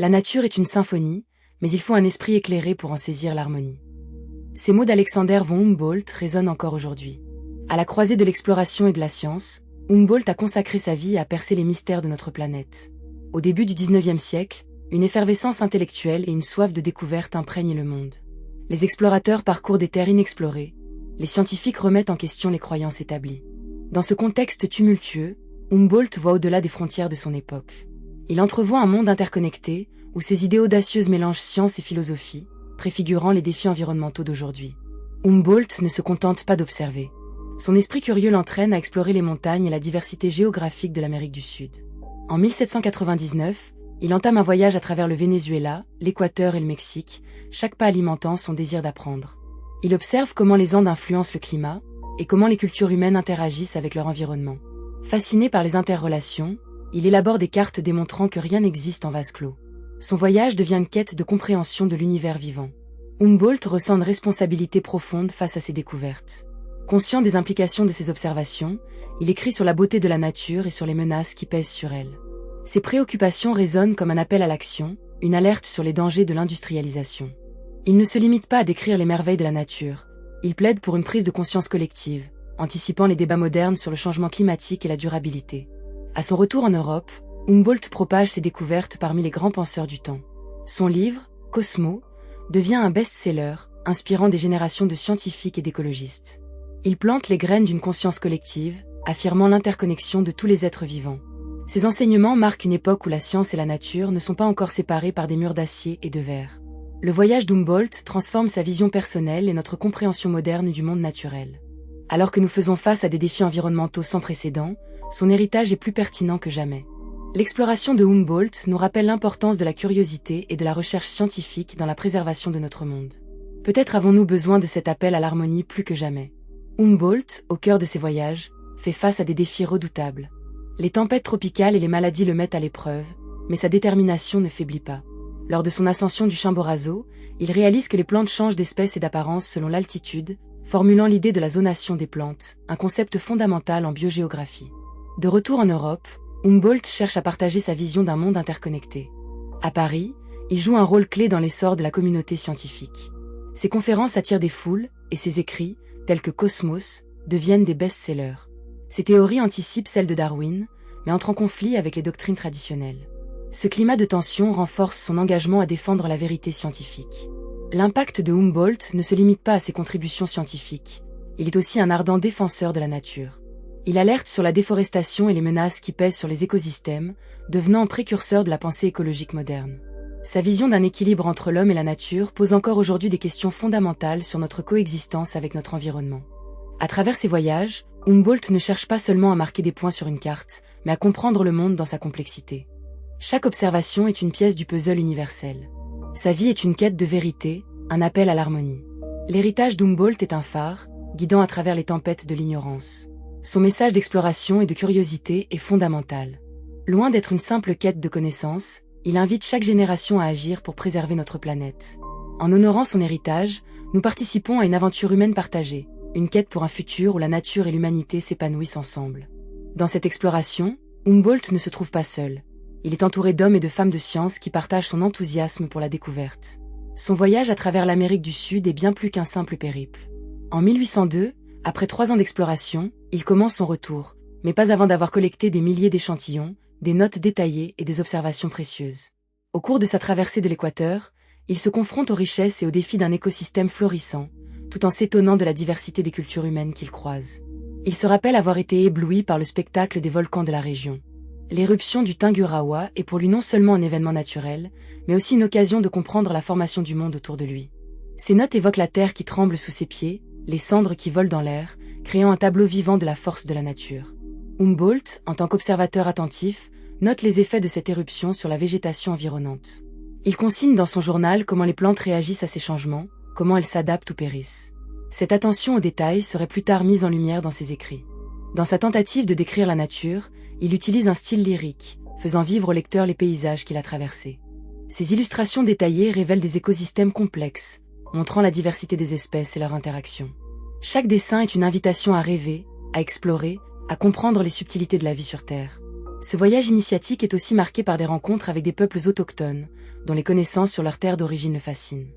La nature est une symphonie, mais il faut un esprit éclairé pour en saisir l'harmonie. Ces mots d'Alexander von Humboldt résonnent encore aujourd'hui. À la croisée de l'exploration et de la science, Humboldt a consacré sa vie à percer les mystères de notre planète. Au début du XIXe siècle, une effervescence intellectuelle et une soif de découverte imprègnent le monde. Les explorateurs parcourent des terres inexplorées, les scientifiques remettent en question les croyances établies. Dans ce contexte tumultueux, Humboldt voit au-delà des frontières de son époque. Il entrevoit un monde interconnecté, où ses idées audacieuses mélangent science et philosophie, préfigurant les défis environnementaux d'aujourd'hui. Humboldt ne se contente pas d'observer. Son esprit curieux l'entraîne à explorer les montagnes et la diversité géographique de l'Amérique du Sud. En 1799, il entame un voyage à travers le Venezuela, l'Équateur et le Mexique, chaque pas alimentant son désir d'apprendre. Il observe comment les Andes influencent le climat et comment les cultures humaines interagissent avec leur environnement. Fasciné par les interrelations, il élabore des cartes démontrant que rien n'existe en vase clos. Son voyage devient une quête de compréhension de l'univers vivant. Humboldt ressent une responsabilité profonde face à ses découvertes. Conscient des implications de ses observations, il écrit sur la beauté de la nature et sur les menaces qui pèsent sur elle. Ses préoccupations résonnent comme un appel à l'action, une alerte sur les dangers de l'industrialisation. Il ne se limite pas à décrire les merveilles de la nature, il plaide pour une prise de conscience collective, anticipant les débats modernes sur le changement climatique et la durabilité. À son retour en Europe, Humboldt propage ses découvertes parmi les grands penseurs du temps. Son livre, Cosmos, devient un best-seller, inspirant des générations de scientifiques et d'écologistes. Il plante les graines d'une conscience collective, affirmant l'interconnexion de tous les êtres vivants. Ces enseignements marquent une époque où la science et la nature ne sont pas encore séparées par des murs d'acier et de verre. Le voyage d'Humboldt transforme sa vision personnelle et notre compréhension moderne du monde naturel. Alors que nous faisons face à des défis environnementaux sans précédent, son héritage est plus pertinent que jamais. L'exploration de Humboldt nous rappelle l'importance de la curiosité et de la recherche scientifique dans la préservation de notre monde. Peut-être avons-nous besoin de cet appel à l'harmonie plus que jamais. Humboldt, au cœur de ses voyages, fait face à des défis redoutables. Les tempêtes tropicales et les maladies le mettent à l'épreuve, mais sa détermination ne faiblit pas. Lors de son ascension du Chimborazo, il réalise que les plantes changent d'espèce et d'apparence selon l'altitude, formulant l'idée de la zonation des plantes, un concept fondamental en biogéographie. De retour en Europe, Humboldt cherche à partager sa vision d'un monde interconnecté. À Paris, il joue un rôle clé dans l'essor de la communauté scientifique. Ses conférences attirent des foules, et ses écrits, tels que Cosmos, deviennent des best-sellers. Ses théories anticipent celles de Darwin, mais entrent en conflit avec les doctrines traditionnelles. Ce climat de tension renforce son engagement à défendre la vérité scientifique. L'impact de Humboldt ne se limite pas à ses contributions scientifiques, il est aussi un ardent défenseur de la nature. Il alerte sur la déforestation et les menaces qui pèsent sur les écosystèmes, devenant précurseur de la pensée écologique moderne. Sa vision d'un équilibre entre l'homme et la nature pose encore aujourd'hui des questions fondamentales sur notre coexistence avec notre environnement. À travers ses voyages, Humboldt ne cherche pas seulement à marquer des points sur une carte, mais à comprendre le monde dans sa complexité. Chaque observation est une pièce du puzzle universel. Sa vie est une quête de vérité, un appel à l'harmonie. L'héritage d'Humboldt est un phare, guidant à travers les tempêtes de l'ignorance. Son message d'exploration et de curiosité est fondamental. Loin d'être une simple quête de connaissances, il invite chaque génération à agir pour préserver notre planète. En honorant son héritage, nous participons à une aventure humaine partagée, une quête pour un futur où la nature et l'humanité s'épanouissent ensemble. Dans cette exploration, Humboldt ne se trouve pas seul. Il est entouré d'hommes et de femmes de science qui partagent son enthousiasme pour la découverte. Son voyage à travers l'Amérique du Sud est bien plus qu'un simple périple. En 1802, après 3 ans d'exploration, il commence son retour, mais pas avant d'avoir collecté des milliers d'échantillons, des notes détaillées et des observations précieuses. Au cours de sa traversée de l'Équateur, il se confronte aux richesses et aux défis d'un écosystème florissant, tout en s'étonnant de la diversité des cultures humaines qu'il croise. Il se rappelle avoir été ébloui par le spectacle des volcans de la région. L'éruption du Tungurahua est pour lui non seulement un événement naturel, mais aussi une occasion de comprendre la formation du monde autour de lui. Ses notes évoquent la terre qui tremble sous ses pieds, les cendres qui volent dans l'air, créant un tableau vivant de la force de la nature. Humboldt, en tant qu'observateur attentif, note les effets de cette éruption sur la végétation environnante. Il consigne dans son journal comment les plantes réagissent à ces changements, comment elles s'adaptent ou périssent. Cette attention aux détails serait plus tard mise en lumière dans ses écrits. Dans sa tentative de décrire la nature, il utilise un style lyrique, faisant vivre au lecteur les paysages qu'il a traversés. Ses illustrations détaillées révèlent des écosystèmes complexes, montrant la diversité des espèces et leurs interactions. Chaque dessin est une invitation à rêver, à explorer, à comprendre les subtilités de la vie sur Terre. Ce voyage initiatique est aussi marqué par des rencontres avec des peuples autochtones, dont les connaissances sur leur terre d'origine le fascinent.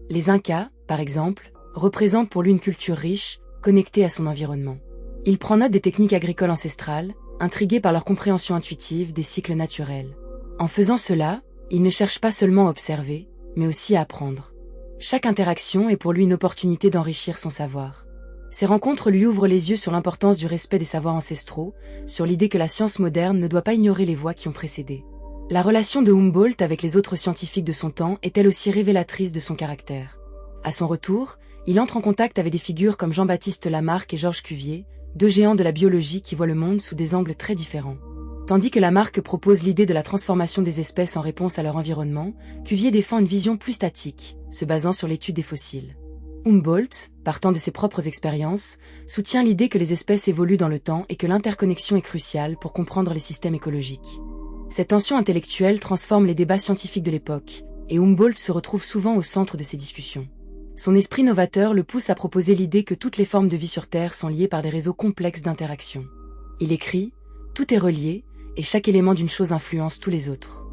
Les Incas, par exemple, représentent pour lui une culture riche, connectée à son environnement. Il prend note des techniques agricoles ancestrales, intrigué par leur compréhension intuitive des cycles naturels. En faisant cela, il ne cherche pas seulement à observer, mais aussi à apprendre. Chaque interaction est pour lui une opportunité d'enrichir son savoir. Ces rencontres lui ouvrent les yeux sur l'importance du respect des savoirs ancestraux, sur l'idée que la science moderne ne doit pas ignorer les voies qui ont précédé. La relation de Humboldt avec les autres scientifiques de son temps est elle aussi révélatrice de son caractère. À son retour, il entre en contact avec des figures comme Jean-Baptiste Lamarck et Georges Cuvier, deux géants de la biologie qui voient le monde sous des angles très différents. Tandis que Lamarck propose l'idée de la transformation des espèces en réponse à leur environnement, Cuvier défend une vision plus statique, se basant sur l'étude des fossiles. Humboldt, partant de ses propres expériences, soutient l'idée que les espèces évoluent dans le temps et que l'interconnexion est cruciale pour comprendre les systèmes écologiques. Cette tension intellectuelle transforme les débats scientifiques de l'époque, et Humboldt se retrouve souvent au centre de ces discussions. Son esprit novateur le pousse à proposer l'idée que toutes les formes de vie sur Terre sont liées par des réseaux complexes d'interaction. Il écrit « Tout est relié, et chaque élément d'une chose influence tous les autres ».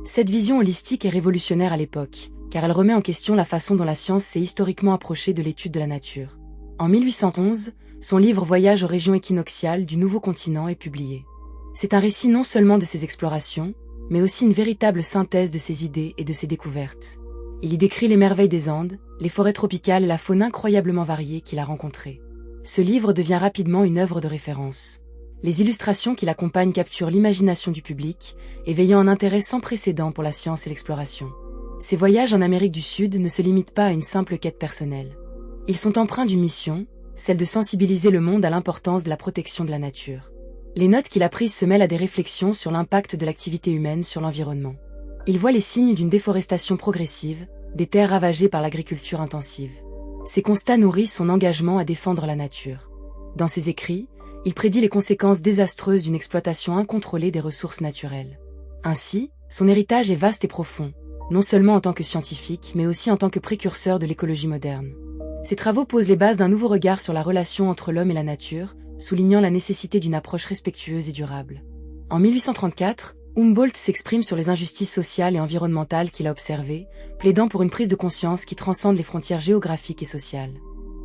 Cette vision holistique est révolutionnaire à l'époque, car elle remet en question la façon dont la science s'est historiquement approchée de l'étude de la nature. En 1811, son livre Voyage aux régions équinoxiales du Nouveau Continent est publié. C'est un récit non seulement de ses explorations, mais aussi une véritable synthèse de ses idées et de ses découvertes. Il y décrit les merveilles des Andes, les forêts tropicales et la faune incroyablement variée qu'il a rencontrée. Ce livre devient rapidement une œuvre de référence. Les illustrations qui l'accompagnent capturent l'imagination du public, éveillant un intérêt sans précédent pour la science et l'exploration. Ses voyages en Amérique du Sud ne se limitent pas à une simple quête personnelle. Ils sont empreints d'une mission, celle de sensibiliser le monde à l'importance de la protection de la nature. Les notes qu'il a prises se mêlent à des réflexions sur l'impact de l'activité humaine sur l'environnement. Il voit les signes d'une déforestation progressive, des terres ravagées par l'agriculture intensive. Ces constats nourrissent son engagement à défendre la nature. Dans ses écrits, il prédit les conséquences désastreuses d'une exploitation incontrôlée des ressources naturelles. Ainsi, son héritage est vaste et profond, non seulement en tant que scientifique, mais aussi en tant que précurseur de l'écologie moderne. Ses travaux posent les bases d'un nouveau regard sur la relation entre l'homme et la nature, soulignant la nécessité d'une approche respectueuse et durable. En 1834, Humboldt s'exprime sur les injustices sociales et environnementales qu'il a observées, plaidant pour une prise de conscience qui transcende les frontières géographiques et sociales.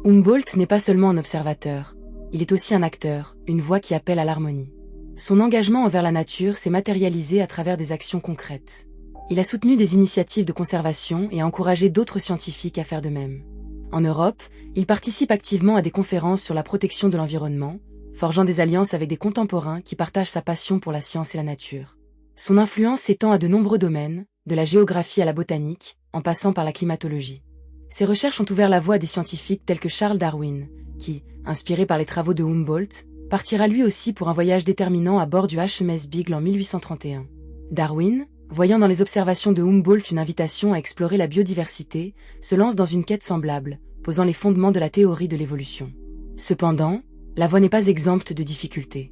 Humboldt n'est pas seulement un observateur, il est aussi un acteur, une voix qui appelle à l'harmonie. Son engagement envers la nature s'est matérialisé à travers des actions concrètes. Il a soutenu des initiatives de conservation et a encouragé d'autres scientifiques à faire de même. En Europe, il participe activement à des conférences sur la protection de l'environnement, forgeant des alliances avec des contemporains qui partagent sa passion pour la science et la nature. Son influence s'étend à de nombreux domaines, de la géographie à la botanique, en passant par la climatologie. Ses recherches ont ouvert la voie à des scientifiques tels que Charles Darwin, qui, inspiré par les travaux de Humboldt, partira lui aussi pour un voyage déterminant à bord du HMS Beagle en 1831. Darwin, voyant dans les observations de Humboldt une invitation à explorer la biodiversité, se lance dans une quête semblable, posant les fondements de la théorie de l'évolution. Cependant, la voie n'est pas exempte de difficultés.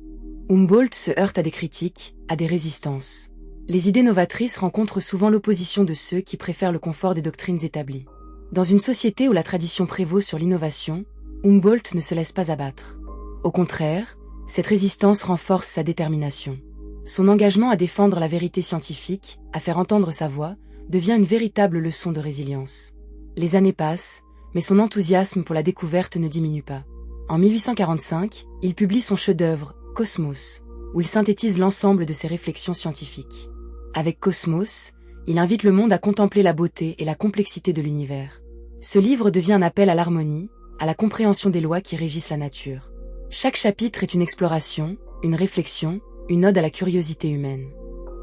Humboldt se heurte à des critiques, à des résistances. Les idées novatrices rencontrent souvent l'opposition de ceux qui préfèrent le confort des doctrines établies. Dans une société où la tradition prévaut sur l'innovation, Humboldt ne se laisse pas abattre. Au contraire, cette résistance renforce sa détermination. Son engagement à défendre la vérité scientifique, à faire entendre sa voix, devient une véritable leçon de résilience. Les années passent, mais son enthousiasme pour la découverte ne diminue pas. En 1845, il publie son chef-d'œuvre, Cosmos, où il synthétise l'ensemble de ses réflexions scientifiques. Avec Cosmos, il invite le monde à contempler la beauté et la complexité de l'univers. Ce livre devient un appel à l'harmonie, à la compréhension des lois qui régissent la nature. Chaque chapitre est une exploration, une réflexion, une ode à la curiosité humaine.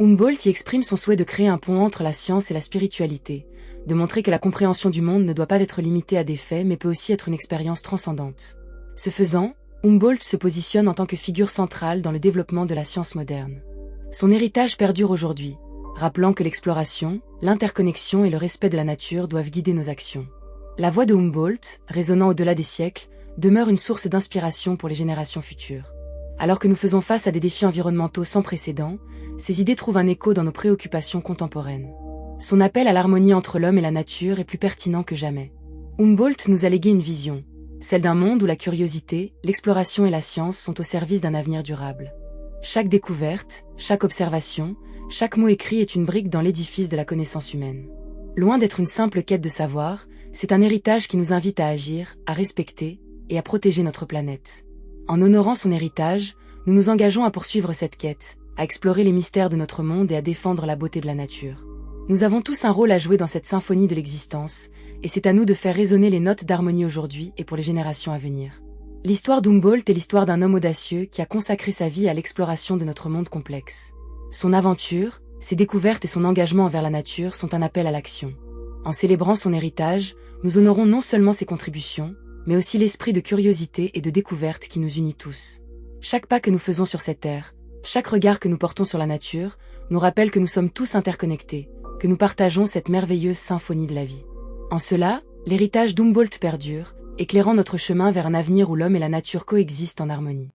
Humboldt y exprime son souhait de créer un pont entre la science et la spiritualité, de montrer que la compréhension du monde ne doit pas être limitée à des faits mais peut aussi être une expérience transcendante. Ce faisant, Humboldt se positionne en tant que figure centrale dans le développement de la science moderne. Son héritage perdure aujourd'hui, rappelant que l'exploration, l'interconnexion et le respect de la nature doivent guider nos actions. La voix de Humboldt, résonnant au-delà des siècles, demeure une source d'inspiration pour les générations futures. Alors que nous faisons face à des défis environnementaux sans précédent, ses idées trouvent un écho dans nos préoccupations contemporaines. Son appel à l'harmonie entre l'homme et la nature est plus pertinent que jamais. Humboldt nous a légué une vision, celle d'un monde où la curiosité, l'exploration et la science sont au service d'un avenir durable. Chaque découverte, chaque observation, chaque mot écrit est une brique dans l'édifice de la connaissance humaine. Loin d'être une simple quête de savoir, c'est un héritage qui nous invite à agir, à respecter et à protéger notre planète. En honorant son héritage, nous nous engageons à poursuivre cette quête, à explorer les mystères de notre monde et à défendre la beauté de la nature. Nous avons tous un rôle à jouer dans cette symphonie de l'existence, et c'est à nous de faire résonner les notes d'harmonie aujourd'hui et pour les générations à venir. L'histoire d'Humboldt est l'histoire d'un homme audacieux qui a consacré sa vie à l'exploration de notre monde complexe. Son aventure, ses découvertes et son engagement envers la nature sont un appel à l'action. En célébrant son héritage, nous honorons non seulement ses contributions, mais aussi l'esprit de curiosité et de découverte qui nous unit tous. Chaque pas que nous faisons sur cette terre, chaque regard que nous portons sur la nature, nous rappelle que nous sommes tous interconnectés, que nous partageons cette merveilleuse symphonie de la vie. En cela, l'héritage d'Humboldt perdure, éclairant notre chemin vers un avenir où l'homme et la nature coexistent en harmonie.